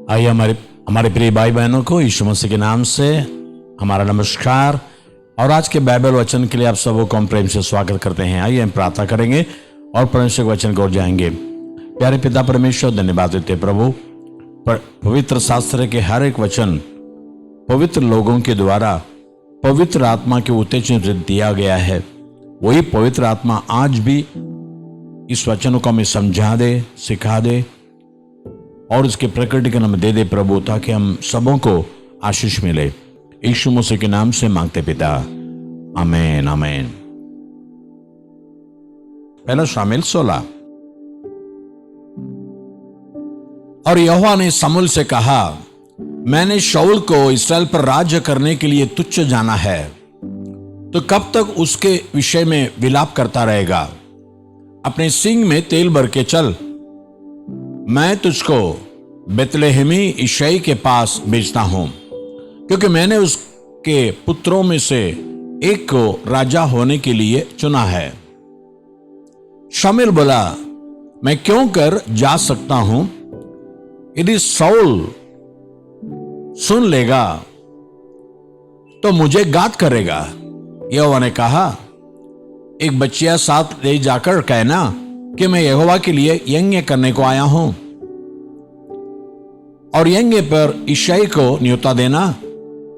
आइए हमारे हमारे प्रिय भाई बहनों को यीशु मसीह के नाम से हमारा नमस्कार और आज के बाइबल वचन के लिए आप सबको को हम प्रेम से स्वागत करते हैं। आइए हम प्रार्थना करेंगे और परमेश्वर के वचन को ओर जाएंगे। प्यारे पिता परमेश्वर, धन्यवाद देते प्रभु, पवित्र शास्त्र के हर एक वचन पवित्र लोगों के द्वारा पवित्र आत्मा के उत्तेजन से दिया गया है। वही पवित्र आत्मा आज भी इस वचनों को हमें समझा दे, सिखा दे और इसके प्रकटीकरण में दे दे प्रभु, ताकि हम सबों को आशीष मिले। यीशु मसीह के नाम से मांगते पिता, आमीन आमीन। पहला शामिल 16। और यहोवा ने शमूएल से कहा, मैंने शाऊल को इसराइल पर राज्य करने के लिए तुच्छ जाना है, तो कब तक उसके विषय में विलाप करता रहेगा? अपने सींग में तेल भर के चल, मैं तुझको बेतलेहमी इशाई के पास भेजता हूं, क्योंकि मैंने उसके पुत्रों में से एक को राजा होने के लिए चुना है। शमूएल बोला, मैं क्यों कर जा सकता हूं? यदि शाऊल सुन लेगा तो मुझे घात करेगा। यहोवा ने कहा, एक बच्चिया साथ ले जाकर कहना कि मैं यहोवा के लिए यज्ञ करने को आया हूं, और यज्ञ पर इशाई को न्योता देना,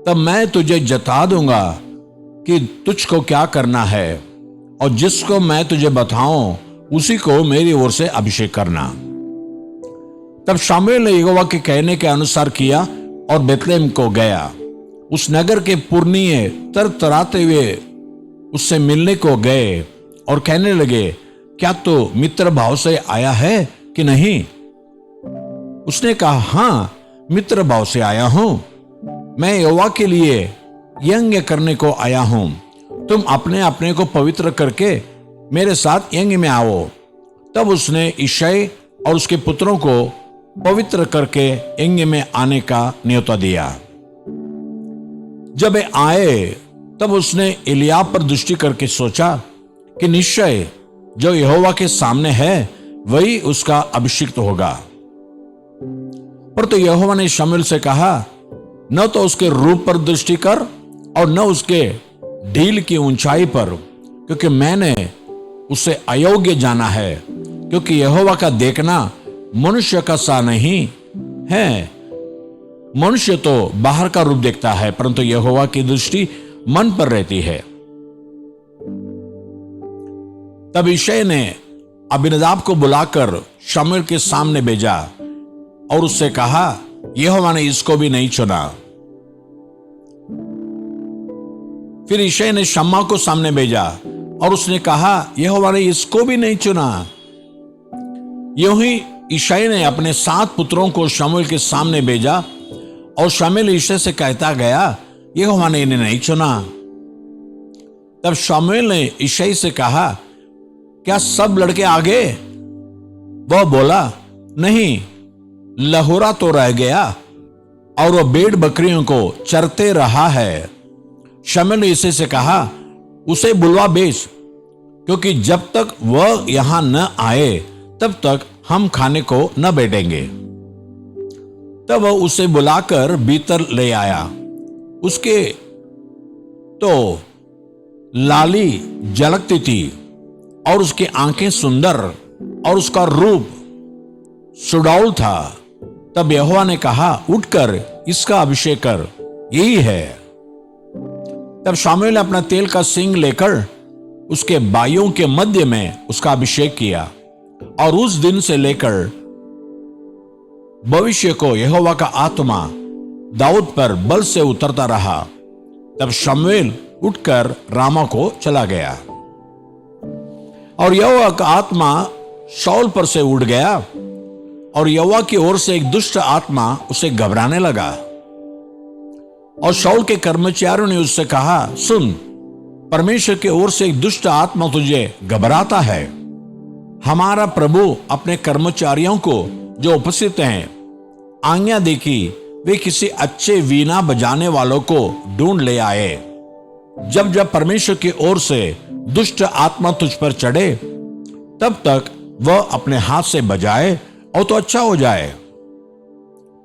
तब मैं तुझे जता दूंगा कि तुझको क्या करना है, और जिसको मैं तुझे बताऊं उसी को मेरी ओर से अभिषेक करना। तब शमूएल ने यहोवा के कहने के अनुसार किया और बेतलेहम को गया। उस नगर के पुरनिये तरतराते हुए उससे मिलने को गए और कहने लगे, क्या तो मित्र भाव से आया है कि नहीं? उसने कहा, हां, मित्र भाव से आया हूं। मैं यहोवा के लिए यज्ञ करने को आया हूं। तुम अपने अपने को पवित्र करके मेरे साथ यज्ञ में आओ। तब उसने इशाई और उसके पुत्रों को पवित्र करके यज्ञ में आने का न्योता दिया। जब वे आए तब उसने एलियाब पर दृष्टि करके सोचा कि निश्चय जो यहोवा के सामने है वही उसका अभिषिक्त होगा। पर तो यहोवा ने शमूएल से कहा, न तो उसके रूप पर दृष्टि कर और न उसके ढील की ऊंचाई पर, क्योंकि मैंने उसे अयोग्य जाना है। क्योंकि यहोवा का देखना मनुष्य का सा नहीं है। मनुष्य तो बाहर का रूप देखता है, परंतु यहोवा की दृष्टि मन पर रहती है। तब इशाई ने अबीनादाब को बुलाकर शमूएल के सामने भेजा और उससे कहा, यहोवा ने इसको भी नहीं चुना। फिर इशाई ने शम्मा को सामने भेजा और उसने कहा, यहोवा ने इसको भी नहीं चुना। यूं ही इशाई ने अपने 7 पुत्रों को शमूएल के सामने भेजा और शमूएल इशाई से कहता गया, यहोवा ने इन्हें नहीं चुना। तब शमूएल ने इशाई से कहा, क्या सब लड़के आ गए? वह बोला, नहीं, लहुरा तो रह गया और वह भेड़ बकरियों को चरते रहा है। शमूएल ने इसे से कहा, उसे बुलवा भेज, क्योंकि जब तक वह यहां न आए तब तक हम खाने को न बैठेंगे। तब वह उसे बुलाकर भीतर ले आया। उसके तो लाली झलकती थी और उसकी आंखें सुंदर और उसका रूप सुडौल था। तब यहोवा ने कहा, उठकर इसका अभिषेक कर, यही है। तब शमूएल ने अपना तेल का सिंग लेकर उसके बाइयों के मध्य में उसका अभिषेक किया, और उस दिन से लेकर भविष्य को यहोवा का आत्मा दाऊद पर बल से उतरता रहा। तब शमूएल उठकर रामा को चला गया और यहोवा का आत्मा शाऊल पर से उड़ गया, और यहोवा की ओर से एक दुष्ट आत्मा उसे घबराने लगा। और शाऊल के कर्मचारियों ने उससे कहा, सुन, परमेश्वर की ओर से एक दुष्ट आत्मा तुझे घबराता है। हमारा प्रभु अपने कर्मचारियों को जो उपस्थित हैं आज्ञा दे कि वे किसी अच्छे वीणा बजाने वालों को ढूंढ ले आए। जब जब परमेश्वर की ओर से दुष्ट आत्मा तुझ पर चढ़े तब तक वह अपने हाथ से बजाए और तो अच्छा हो जाए।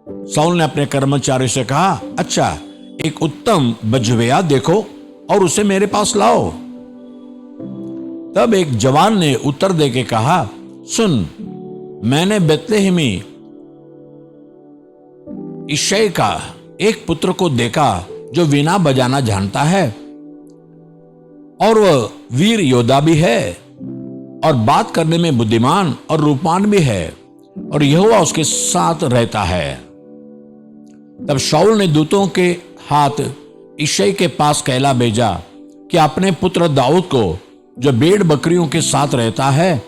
शाऊल ने अपने कर्मचारी से कहा, अच्छा, एक उत्तम बजवेया देखो और उसे मेरे पास लाओ। तब एक जवान ने उत्तर देके कहा, सुन, मैंने बेतलेहमी यिशै का एक पुत्र को देखा जो वीणा बजाना जानता है और वह वीर योद्धा भी है और बात करने में बुद्धिमान और रूपवान भी है और यहोवा उसके साथ रहता है। तब शाऊल ने दूतों के हाथ यिशै के पास कहला भेजा कि अपने पुत्र दाऊद को, जो भेड़ बकरियों के साथ रहता है,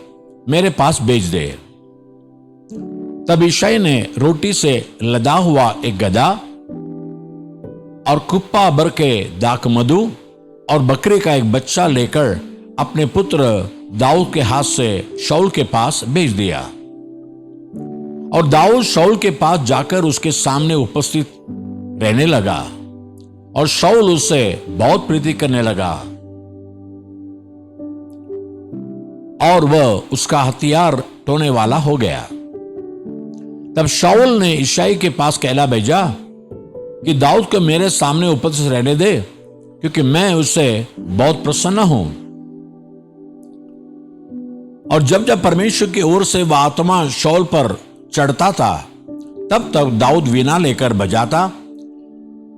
मेरे पास भेज दे। तब यिशै ने रोटी से लदा हुआ एक गधा और कुप्पा भर के दाखमधु और बकरी का एक बच्चा लेकर अपने पुत्र दाऊद के हाथ से शाऊल के पास भेज दिया। और दाऊद शाऊल के पास जाकर उसके सामने उपस्थित रहने लगा और शाऊल उससे बहुत प्रीति करने लगा और वह उसका हथियार ढोने वाला हो गया। तब शाऊल ने यिशै के पास कहला भेजा कि दाऊद को मेरे सामने उपस्थित रहने दे, क्योंकि मैं उससे बहुत प्रसन्न हूं। और जब जब परमेश्वर की ओर से वह आत्मा शाऊल पर चढ़ता था, तब तब दाऊद वीणा लेकर बजाता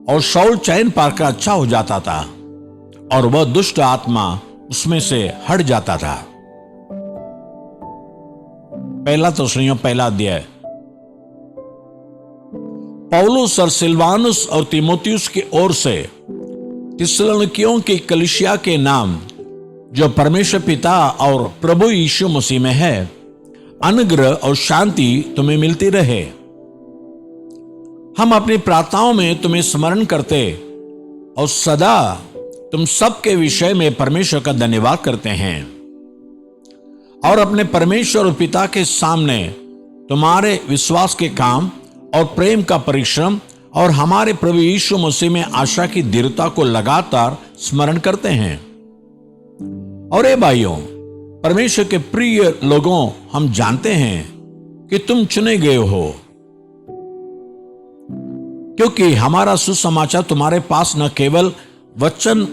और शाऊल चैन पाकर अच्छा हो जाता था और वह दुष्ट आत्मा उसमें से हट जाता था। पहला थिस्सलुनीकियों पहला अध्याय। पौलुस और सिलवानुस और तीमुथियुस की ओर से थिस्सलुनीकियों की कलीसिया के नाम, जो परमेश्वर पिता और प्रभु यीशु मसीह में है, अनुग्रह और शांति तुम्हें मिलती रहे। हम अपनी प्रार्थनाओं में तुम्हें स्मरण करते और सदा तुम सबके विषय में परमेश्वर का धन्यवाद करते हैं और अपने परमेश्वर और पिता के सामने तुम्हारे विश्वास के काम और प्रेम का परिश्रम और हमारे प्रभु यीशु मसीह में आशा की दृढ़ता को लगातार स्मरण करते हैं। और ए भाइयों, परमेश्वर के प्रिय लोगों, हम जानते हैं कि तुम चुने गए हो, क्योंकि हमारा सुसमाचार तुम्हारे पास न केवल वचन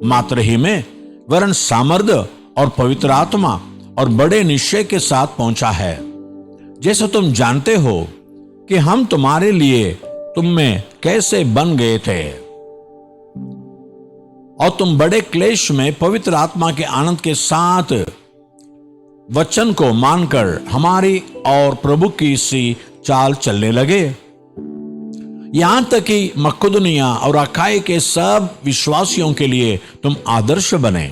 मात्र ही में, वरन सामर्थ्य और पवित्र आत्मा और बड़े निश्चय के साथ पहुंचा है। जैसे तुम जानते हो कि हम तुम्हारे लिए तुम में कैसे बन गए थे और तुम बड़े क्लेश में पवित्र आत्मा के आनंद के साथ वचन को मानकर हमारी और प्रभु की सी चाल चलने लगे, यहां तक कि मकिदुनिया और अखाया के सब विश्वासियों के लिए तुम आदर्श बने।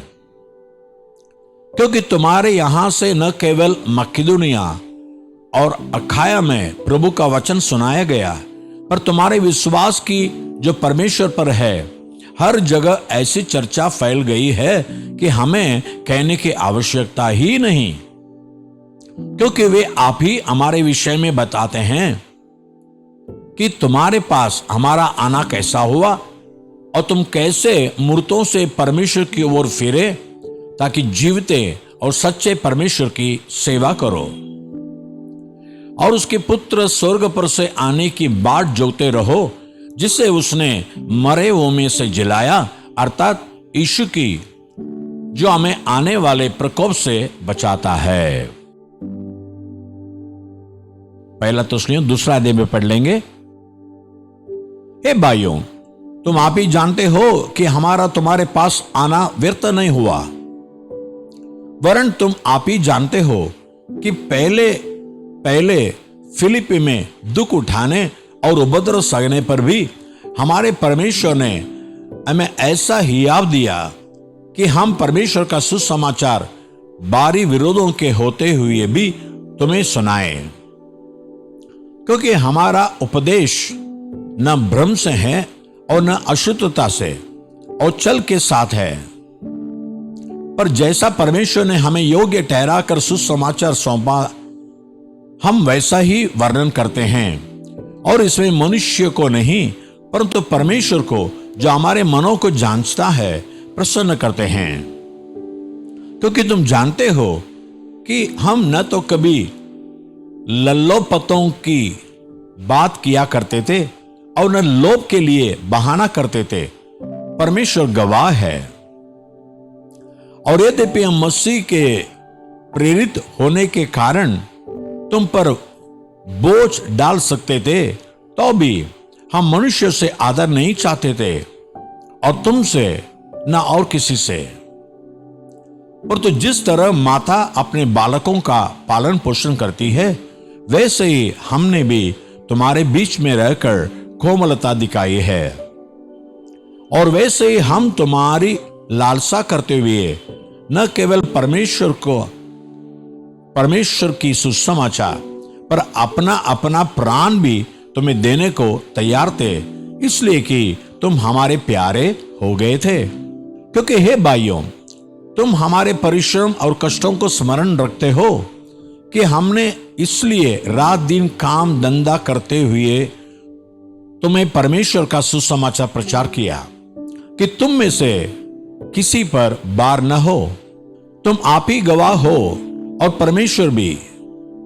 क्योंकि तुम्हारे यहां से न केवल मकिदुनिया और अखाया में प्रभु का वचन सुनाया गया, पर तुम्हारे विश्वास की जो परमेश्वर पर है, हर जगह ऐसी चर्चा फैल गई है कि हमें कहने की आवश्यकता ही नहीं, क्योंकि वे आप ही हमारे विषय में बताते हैं कि तुम्हारे पास हमारा आना कैसा हुआ और तुम कैसे मूर्तों से परमेश्वर की ओर फिरे, ताकि जीवते और सच्चे परमेश्वर की सेवा करो और उसके पुत्र स्वर्ग पर से आने की बाट जोते रहो, जिसे उसने मरे हुओं में से जिलाया, अर्थात यीशु की, जो हमें आने वाले प्रकोप से बचाता है। पहला थिस्सलुनीकियों दूसरा अध्याय में पढ़ लेंगे। हे भाइयों, तुम आप ही जानते हो कि हमारा तुम्हारे पास आना व्यर्थ नहीं हुआ, वरन तुम आप ही जानते हो कि पहले फिलिप्पी में दुख उठाने और उपद्रव सहने पर भी हमारे परमेश्वर ने हमें ऐसा हियाव दिया कि हम परमेश्वर का सुसमाचार बारी विरोधों के होते हुए भी तुम्हें सुनाए। क्योंकि हमारा उपदेश न भ्रम से है और न अशुद्धता से और चल के साथ है, पर जैसा परमेश्वर ने हमें योग्य ठहरा कर सुसमाचार सौंपा, हम वैसा ही वर्णन करते हैं। और इसमें मनुष्य को नहीं, परंतु परमेश्वर को, जो हमारे मनों को जांचता है, प्रसन्न करते हैं। क्योंकि तुम जानते हो कि हम न तो कभी लल्लोपतों की बात किया करते थे और न लोभ के लिए बहाना करते थे। परमेश्वर गवाह है। और यद्यपि हम मसीह के प्रेरित होने के कारण तुम पर बोझ डाल सकते थे, तो भी हम मनुष्य से आदर नहीं चाहते थे, और तुमसे न और किसी से। पर तो जिस तरह माता अपने बालकों का पालन पोषण करती है, वैसे ही हमने भी तुम्हारे बीच में रहकर कोमलता दिखाई है। और वैसे ही हम तुम्हारी लालसा करते हुए न केवल परमेश्वर की सुसमाचार पर अपना अपना प्राण भी तुम्हें देने को तैयार थे, इसलिए कि तुम हमारे प्यारे हो गए थे। क्योंकि हे भाइयों, तुम हमारे परिश्रम और कष्टों को स्मरण रखते हो कि हमने इसलिए रात दिन काम धंधा करते हुए तुम्हें परमेश्वर का सुसमाचार प्रचार किया कि तुम में से किसी पर बार न हो। तुम आप ही गवाह हो और परमेश्वर भी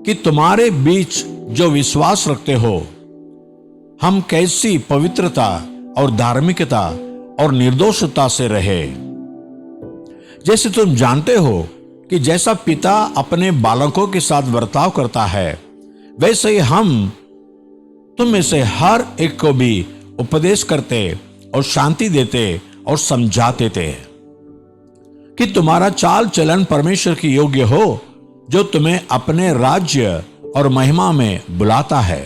कि तुम्हारे बीच जो विश्वास रखते हो, हम कैसी पवित्रता और धार्मिकता और निर्दोषता से रहे। जैसे तुम जानते हो कि जैसा पिता अपने बालकों के साथ बर्ताव करता है, वैसे ही हम तुम में से हर एक को भी उपदेश करते और शांति देते और समझाते थे कि तुम्हारा चाल चलन परमेश्वर की योग्य हो, जो तुम्हें अपने राज्य और महिमा में बुलाता है।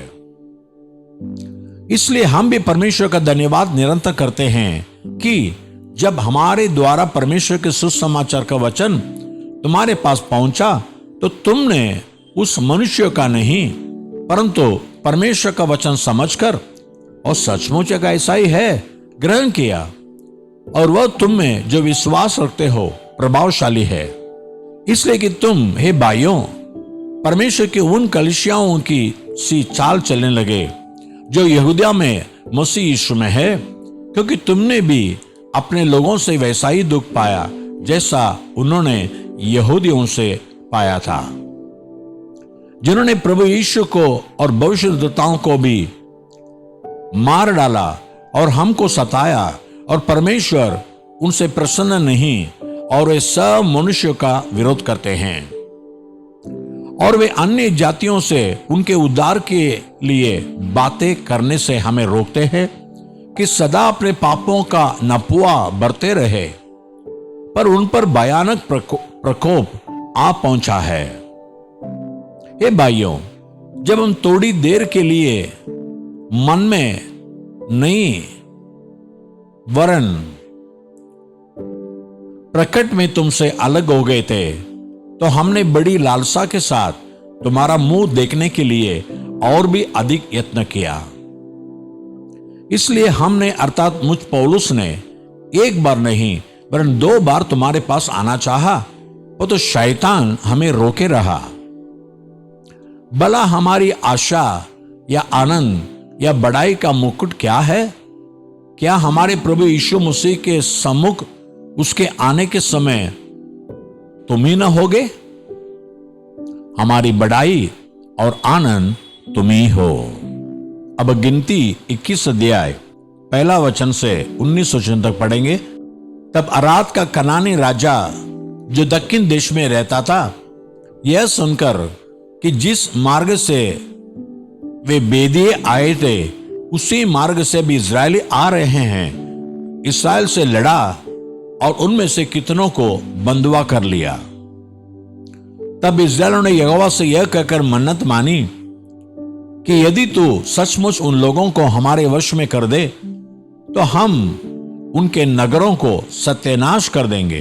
इसलिए हम भी परमेश्वर का धन्यवाद निरंतर करते हैं कि जब हमारे द्वारा परमेश्वर के सुसमाचार का वचन तुम्हारे पास पहुंचा, तो तुमने उस मनुष्य का नहीं परंतु परमेश्वर का वचन समझकर, और सचमुच का ऐसा ही है, ग्रहण किया। और वह तुम में जो विश्वास रखते हो प्रभावशाली है। इसलिए कि तुम हे भाइयों परमेश्वर की उन कलीसियाओं की सी चाल चलने लगे जो यहूदिया में मसीह यीशु में है, क्योंकि तुमने भी अपने लोगों से वैसा ही दुख पाया जैसा उन्होंने यहूदियों से पाया था, जिन्होंने प्रभु यीशु को और भविष्यद्वक्ताओं को भी मार डाला और हमको सताया, और परमेश्वर उनसे प्रसन्न नहीं, और वे सब मनुष्यों का विरोध करते हैं। और वे अन्य जातियों से उनके उद्धार के लिए बातें करने से हमें रोकते हैं कि सदा अपने पापों का नपुआ बरते रहे, पर उन पर भयानक प्रकोप आ पहुंचा है। हे भाइयों, जब हम थोड़ी देर के लिए मन में नहीं वरन प्रकट में तुमसे अलग हो गए थे, तो हमने बड़ी लालसा के साथ तुम्हारा मुंह देखने के लिए और भी अधिक यत्न किया। इसलिए हमने अर्थात मुझ पौलुस ने एक बार नहीं वरन 2 बार तुम्हारे पास आना चाहा, वो तो शैतान हमें रोके रहा। भला हमारी आशा या आनंद या बड़ाई का मुकुट क्या है? क्या हमारे प्रभु यीशु मसीह के सम्मुख उसके आने के समय तुम ही न होगे? हमारी बड़ाई और आनंद तुम ही हो। अब गिनती 21 अध्याय 1 वचन से 19 वचन तक पढ़ेंगे। तब अराद का कनानी राजा जो दक्षिण देश में रहता था, यह सुनकर कि जिस मार्ग से वे बेदिए आए थे उसी मार्ग से भी इजरायली आ रहे हैं, इस्राएल से लड़ा और उनमें से कितनों को बंधुआ कर लिया। तब इस्राएलियों ने यहोवा से यह कहकर मन्नत मानी कि यदि तू सचमुच उन लोगों को हमारे वश में कर दे, तो हम उनके नगरों को सत्यानाश कर देंगे।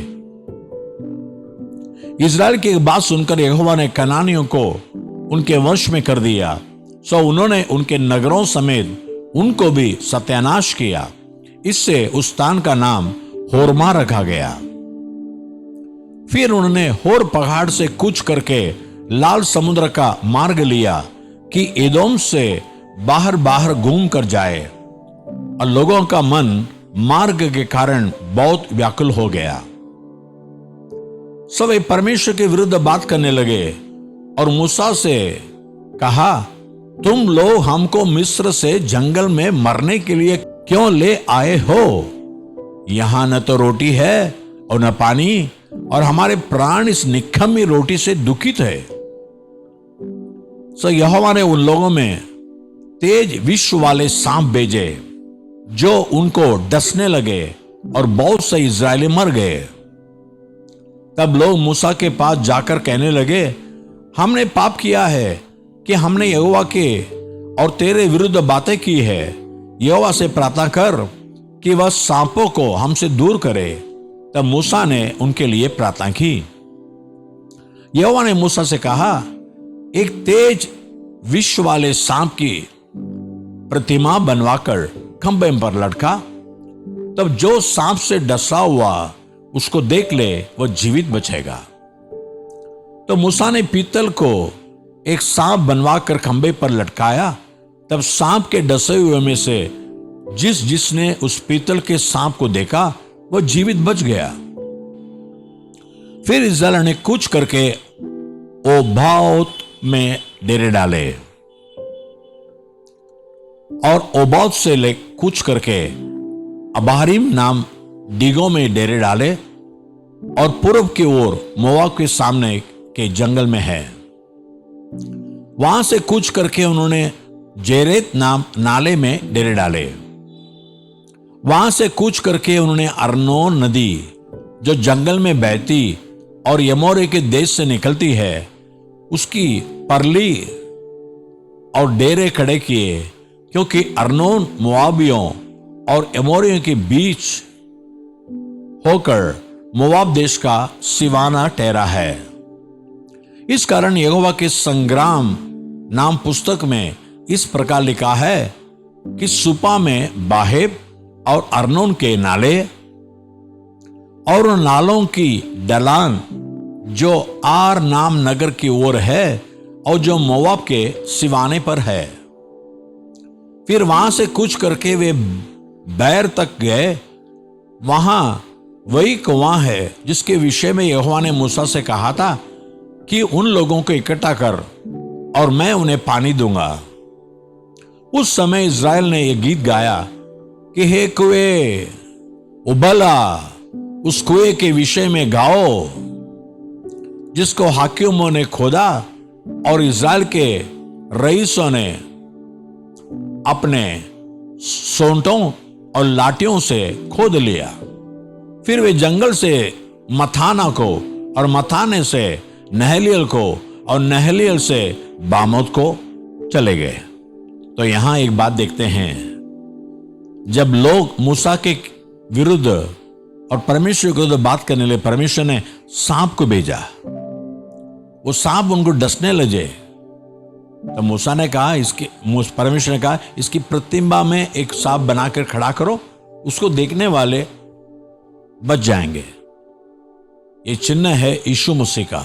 इस्राएल की बात सुनकर यहोवा ने कनानियों को उनके वश में कर दिया, सो उन्होंने उनके नगरों समेत उनको भी सत्यानाश किया। इससे उस स्थान का नाम होरमा रखा गया। फिर उन्होंने होर पहाड़ से कूच करके लाल समुद्र का मार्ग लिया कि एदोम से बाहर बाहर घूम कर जाए, और लोगों का मन मार्ग के कारण बहुत व्याकुल हो गया। सब परमेश्वर के विरुद्ध बात करने लगे और मूसा से कहा तुम लोग हमको मिस्र से जंगल में मरने के लिए क्यों ले आए हो? यहां न तो रोटी है और न पानी, और हमारे प्राण इस निकम्मी रोटी से दुखित है। सो यहोवा ने उन लोगों में तेज विश्व वाले सांप भेजे जो उनको डसने लगे और बहुत से इजरायली मर गए। तब लोग मूसा के पास जाकर कहने लगे, हमने पाप किया है कि हमने यहोवा के और तेरे विरुद्ध बातें की है। यहोवा से प्रार्थना कर कि वह सांपों को हमसे दूर करे। तब मूसा ने उनके लिए प्रार्थना की। यहोवा ने मूसा से कहा, एक तेज विश्व वाले सांप की प्रतिमा बनवाकर खंभे पर लटका। तब जो सांप से डसा हुआ उसको देख ले, वह जीवित बचेगा। तो मूसा ने पीतल को एक सांप बनवाकर खंभे पर लटकाया। तब सांप के डसे हुए में से जिसने उस पीतल के सांप को देखा वह जीवित बच गया। फिर इस्राएल ने कूच करके ओबात में डेरे डाले और ओबात से ले कूच करके अबारीम नाम डिगो में डेरे डाले और पूर्व की ओर मोआब के सामने के जंगल में है। वहां से कूच करके उन्होंने जेरेत नाम नाले में डेरे डाले। वहां से कूच करके उन्होंने अर्नोन नदी जो जंगल में बहती और यमोरे के देश से निकलती है उसकी परली और डेरे खड़े किए, क्योंकि अर्नोन मोआबियों और एमोरियों के बीच होकर मोआब देश का सिवाना ठहरा है। इस कारण यहोवा के संग्राम नाम पुस्तक में इस प्रकार लिखा है कि सुपा में बाहेब और अर्नोन के नाले और उन नालों की ढलान जो आर नाम नगर की ओर है और जो मोआब के सिवाने पर है। फिर वहां से कूच करके वे बैर तक गए। वहां वही कुआं है जिसके विषय में यहोवा ने मूसा से कहा था कि उन लोगों को इकट्ठा कर और मैं उन्हें पानी दूंगा। उस समय इस्राएल ने यह गीत गाया कि हे कुएं उबला, उस कुएं के विषय में गाओ जिसको हाकिमों ने खोदा और इस्राएल के रईसों ने अपने सोंटों और लाठियों से खोद लिया। फिर वे जंगल से मथाना को और मथाने से नहलियल को और नहलियल से बामोत को चले गए। तो यहां एक बात देखते हैं, जब लोग मूसा के विरुद्ध और परमेश्वर के विरुद्ध बात करने लगे, परमेश्वर ने सांप को भेजा। वो सांप उनको डसने लगे। तो मूसा ने कहा, परमेश्वर ने कहा इसकी प्रतिमा में एक सांप बनाकर खड़ा करो, उसको देखने वाले बच जाएंगे। ये चिन्ह है यीशु मसीह का।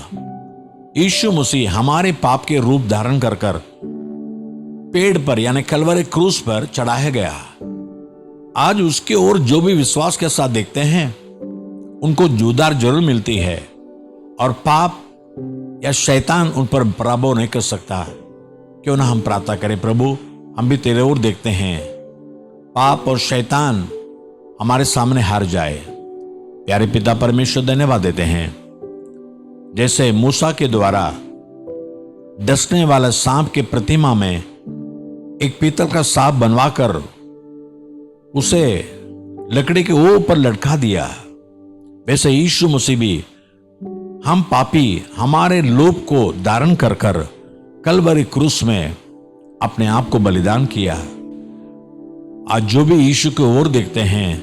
यीशु मसीह हमारे पाप के रूप धारण कर कर पेड़ पर यानी कलवरी क्रूस पर चढ़ाया गया। आज उसके ओर जो भी विश्वास के साथ देखते हैं उनको जुदार जरूर मिलती है और पाप या शैतान उन पर प्रभाव नहीं कर सकता। क्यों ना हम प्रार्थना करें, प्रभु हम भी तेरे ओर देखते हैं, पाप और शैतान हमारे सामने हार जाए। प्यारे पिता परमेश्वर धन्यवाद देते हैं, जैसे मूसा के द्वारा डसने वाला सांप के प्रतिमा में एक पीतल का सांप बनवाकर उसे लकड़ी के ऊपर लटका दिया, वैसे यीशु मसीह भी हम पापी हमारे लोभ को धारण कर कर कलवरी क्रूस में अपने आप को बलिदान किया। आज जो भी यीशु की ओर देखते हैं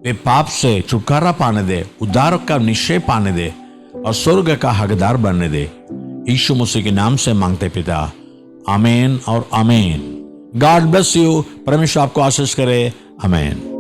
वे पाप से छुटकारा पाने दे, उद्धार का निश्चय पाने दे और स्वर्ग का हकदार बनने दे। यीशु मसीह के नाम से मांगते पिता, आमीन और आमीन। God bless you. परमेश्वर आपको आशीष करे। आमीन।